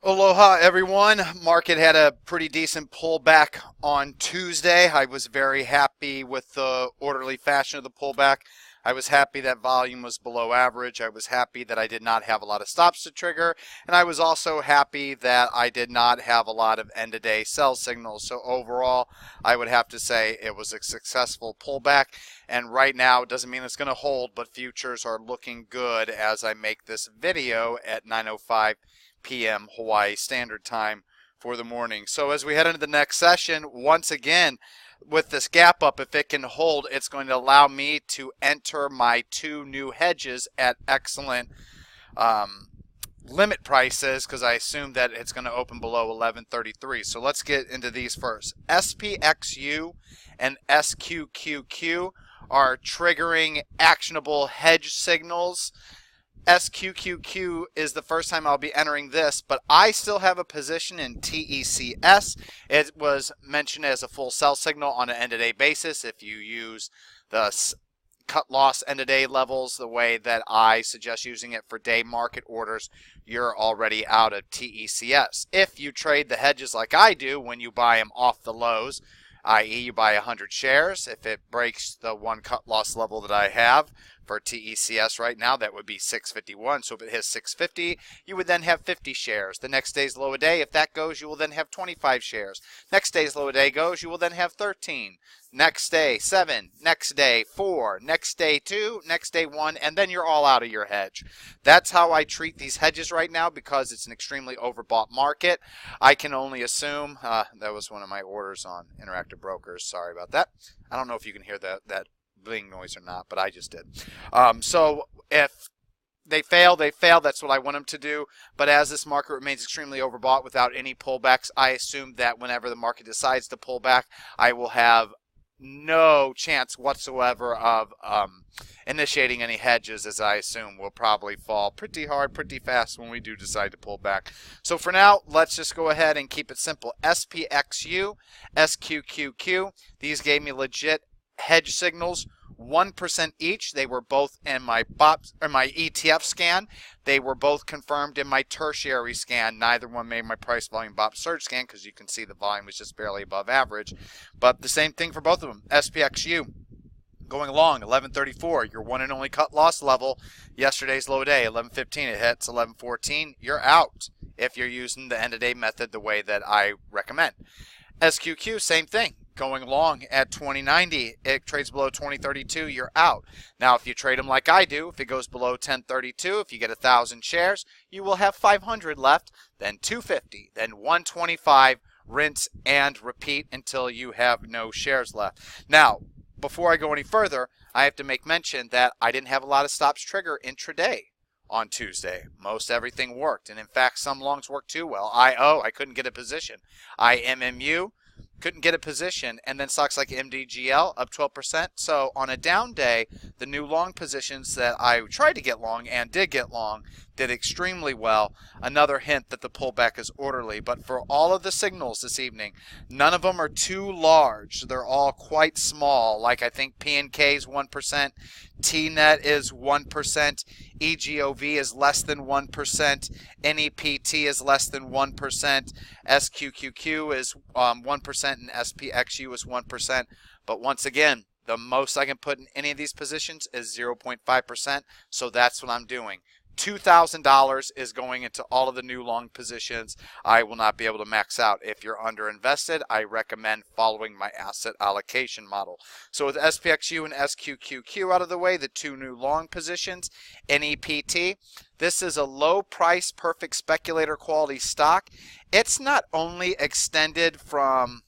Aloha everyone. Market had a pretty decent pullback on Tuesday. I was very happy with the orderly fashion of the pullback. I was happy that volume was below average. I was happy that I did not have a lot of stops to trigger. And I was also happy that I did not have a lot of end of day sell signals. So overall, I would have to say it was a successful pullback. And right now, it doesn't mean it's going to hold, but futures are looking good as I make this video at 9:05 p.m. Hawaii Standard Time for the morning. So as we head into the next session, once again, with this gap up, if it can hold, it's going to allow me to enter my two new hedges at excellent limit prices because I assume that it's going to open below 1133. So let's get into these first. SPXU and SQQQ are triggering actionable hedge signals. SQQQ is the first time I'll be entering this, but I still have a position in TECS. It was mentioned as a full sell signal on an end-of-day basis. If you use the cut loss end-of-day levels the way that I suggest using it for day market orders, you're already out of TECS. If you trade the hedges like I do when you buy them off the lows, i.e. you buy 100 shares, if it breaks the one cut loss level that I have for TECS right now, that would be 651. So if it hits 650, you would then have 50 shares. The next day's low a day, if that goes, you will then have 25 shares. Next day's low a day goes, you will then have 13. Next day, 7. Next day, 4. Next day, 2. Next day, 1. And then you're all out of your hedge. That's how I treat these hedges right now because it's an extremely overbought market. I can only assume, that was one of my orders on Interactive Brokers. Sorry about that. I don't know if you can hear that bling noise or not, but I just did. So if they fail, they fail. That's what I want them to do. But as this market remains extremely overbought without any pullbacks, I assume that whenever the market decides to pull back, I will have no chance whatsoever of initiating any hedges, as I assume will probably fall pretty hard, pretty fast when we do decide to pull back. So for now, let's just go ahead and keep it simple. SPXU, SQQQ, these gave me legit hedge signals, 1% each. They were both in my ETF scan. They were both confirmed in my tertiary scan. Neither one made my price volume BOP surge scan because you can see the volume was just barely above average. But the same thing for both of them. SPXU going along 1134, your one and only cut loss level. Yesterday's low day 1115, it hits 1114. You're out if you're using the end of day method the way that I recommend. SQQ, same thing. Going along at 2090, it trades below 2032, you're out. Now, if you trade them like I do, if it goes below 1032, if you get 1,000 shares, you will have 500 left, then 250, then 125, rinse and repeat until you have no shares left. Now, before I go any further, I have to make mention that I didn't have a lot of stops trigger intraday on Tuesday. Most everything worked, and in fact, some longs worked too well. I couldn't get a position. IMMU, couldn't get a position, and then stocks like MDGL up 12%. So on a down day, the new long positions that I tried to get long and did get long did extremely well. Another hint that the pullback is orderly. But for all of the signals this evening, none of them are too large. They're all quite small. Like I think PNK is 1%, TNET is 1%, EGOV is less than 1%, NEPT is less than 1%, SQQQ is 1%, and SPXU is 1%. But once again, the most I can put in any of these positions is 0.5%, so that's what I'm doing. $2,000 is going into all of the new long positions. I will not be able to max out. If you're underinvested, I recommend following my asset allocation model. So with SPXU and SQQQ out of the way, the two new long positions, NEPT, this is a low price, perfect speculator quality stock. It's not only extended from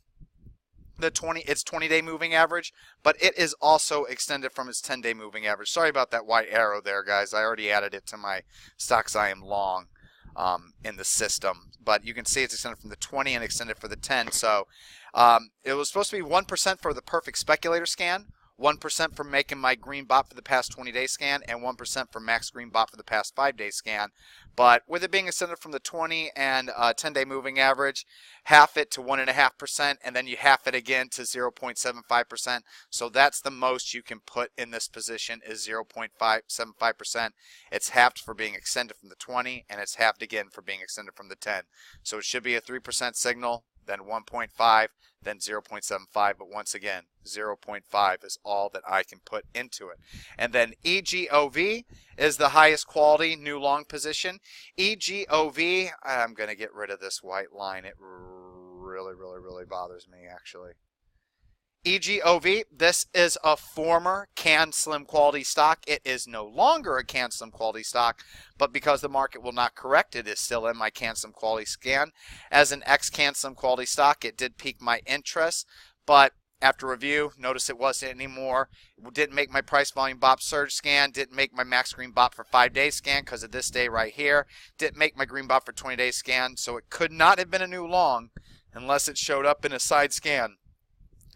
its 20-day moving average, but it is also extended from its 10-day moving average. Sorry about that white arrow there, guys. I already added it to my stocks I am long in the system. But you can see it's extended from the 20 and extended for the 10. So it was supposed to be 1% for the perfect speculator scan, 1% for making my green bot for the past 20-day scan, and 1% for max green bot for the past 5-day scan. But with it being extended from the 20 and 10-day moving average, half it to 1.5%, and then you half it again to 0.75%. So that's the most you can put in this position is 0.575%. It's halved for being extended from the 20, and it's halved again for being extended from the 10. So it should be a 3% signal, then 1.5, then 0.75, but once again, 0.5 is all that I can put into it. And then EGOV is the highest quality new long position. EGOV, I'm going to get rid of this white line. It really bothers me, actually. EGOV, this is a former Can Slim quality stock. It is no longer a Can Slim quality stock, but because the market will not correct, it is still in my Can Slim quality scan. As an ex-Can Slim quality stock, it did pique my interest, but after review, notice it wasn't anymore. It didn't make my price volume BOP surge scan, didn't make my max green BOP for 5-day scan because of this day right here, didn't make my green BOP for 20-day scan, so it could not have been a new long unless it showed up in a side scan.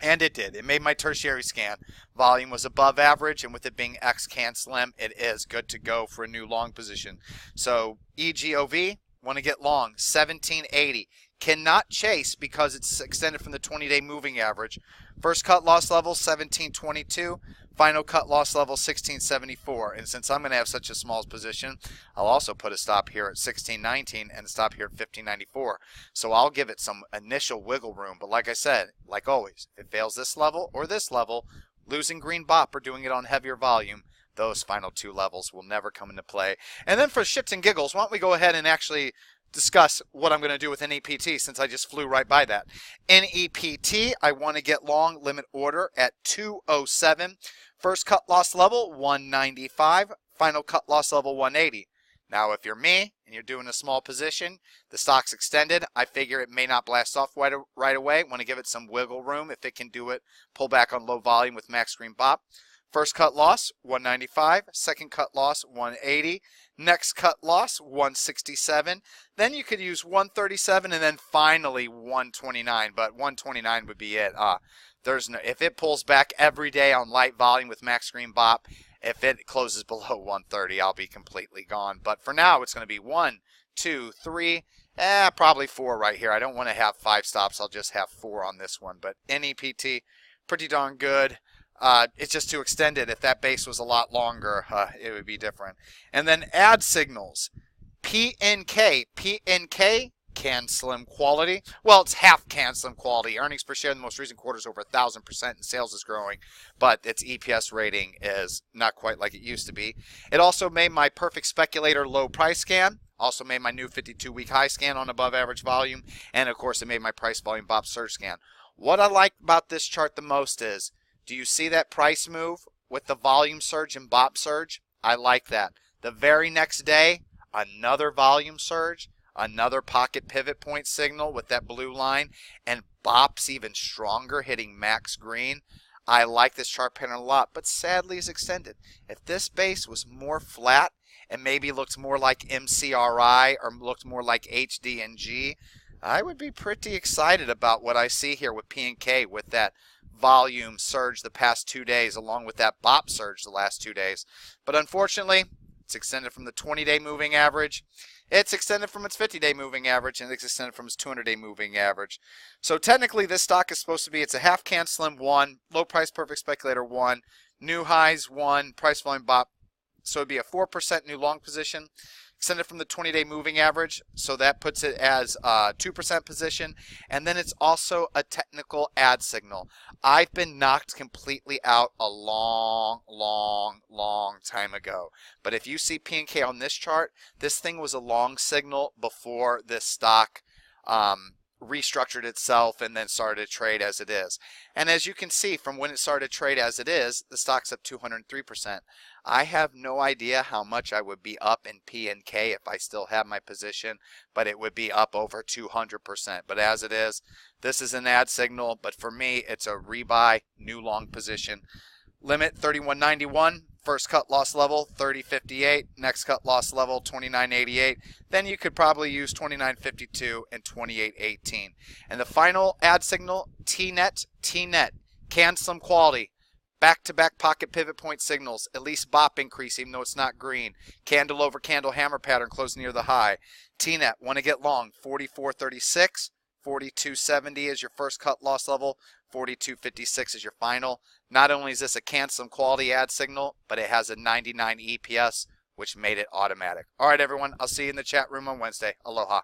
And it did. It made my tertiary scan. Volume was above average, and with it being Can Slim, it is good to go for a new long position. So EGOV, want to get long, 1780. Cannot chase because it's extended from the 20-day moving average. First cut loss level, 1722. Final cut loss level, 1674. And since I'm going to have such a small position, I'll also put a stop here at 1619 and a stop here at 1594. So I'll give it some initial wiggle room. But like I said, like always, if it fails this level or this level, losing green BOP or doing it on heavier volume, those final two levels will never come into play. And then for shits and giggles, why don't we go ahead and actually discuss what I'm going to do with NEPT since I just flew right by that. NEPT, I want to get long limit order at 207. First cut loss level, 195. Final cut loss level, 180. Now, if you're me and you're doing a small position, the stock's extended, I figure it may not blast off right away. Want to give it some wiggle room if it can do it. Pull back on low volume with max green BOP. First cut loss, 195. Second cut loss, 180. Next cut loss, 167. Then you could use 137 and then finally 129. But 129 would be it. If it pulls back every day on light volume with max green BOP, if it closes below 130, I'll be completely gone. But for now, it's going to be 1, 2, 3, probably 4 right here. I don't want to have 5 stops. I'll just have 4 on this one. But NEPT, pretty darn good. It's just too extended. If that base was a lot longer, it would be different. And then add signals. PNK. PNK, Can Slim quality. Well, it's half Can Slim quality. Earnings per share in the most recent quarter is over 1,000% and sales is growing. But its EPS rating is not quite like it used to be. It also made my perfect speculator low price scan. Also made my new 52-week high scan on above average volume. And of course, it made my price volume BOP surge scan. What I like about this chart the most is, do you see that price move with the volume surge and BOP surge? I like that. The very next day, another volume surge, another pocket pivot point signal with that blue line, and BOP's even stronger, hitting max green. I like this chart pattern a lot, but sadly it's extended. If this base was more flat and maybe looked more like MCRI or looked more like HDNG, I would be pretty excited about what I see here with PNK with that volume surge the past 2 days along with that BOP surge the last 2 days. But unfortunately, it's extended from the 20-day moving average. It's extended from its 50-day moving average, and it's extended from its 200-day moving average. So technically, this stock is supposed to be, it's a half Can Slim 1, low price perfect speculator 1, new highs 1, price volume BOP. So it'd be a 4% new long position, extended from the 20-day moving average, so that puts it as a 2% position, and then it's also a technical add signal. I've been knocked completely out a long time ago, but if you see PNK on this chart, this thing was a long signal before this stock restructured itself and then started to trade as it is. And as you can see from when it started to trade as it is, the stock's up 203%. I have no idea how much I would be up in PNK if I still have my position, but it would be up over 200%. But as it is, this is an add signal, but for me, it's a rebuy, new long position. Limit 3191. First cut loss level 30.58, next cut loss level 29.88. Then you could probably use 29.52 and 28.18. And the final add signal, TNET, Can Slim quality. Back-to-back pocket pivot point signals, at least BOP increase even though it's not green. Candle over candle hammer pattern close near the high. TNET, want to get long, 44.36. 42.70 is your first cut loss level. 42.56 is your final. Not only is this a canceled quality ad signal, but it has a 99 EPS, which made it automatic. All right, everyone. I'll see you in the chat room on Wednesday. Aloha.